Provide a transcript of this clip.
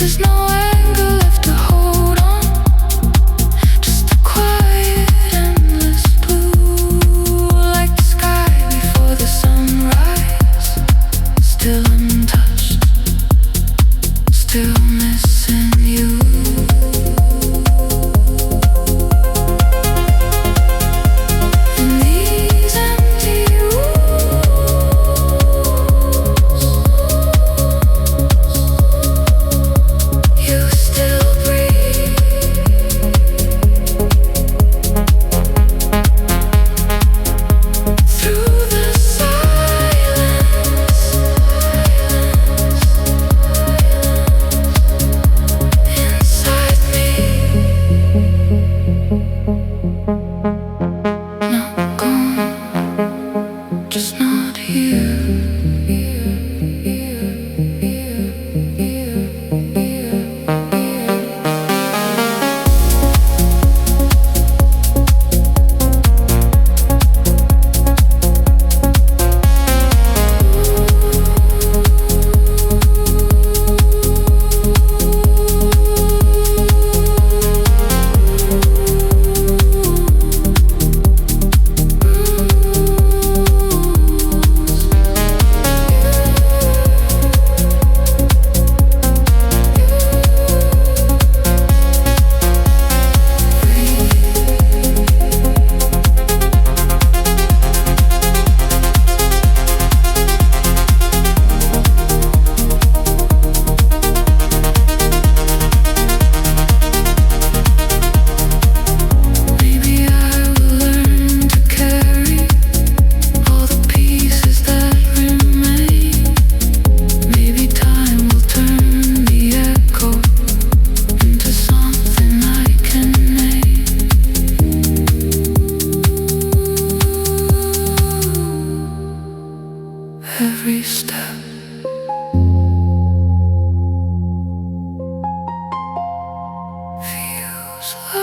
There's no anger left to hold on, just a quiet, endless blue, like the sky before the sunrise. Still untouched, still missing you. In these empty rooms, you still breathe. Through the silence, inside me, not gone, just not here. Maybe I will learn to carry all the pieces that remain. Maybe time will turn the echo into something I can name. Every step feels like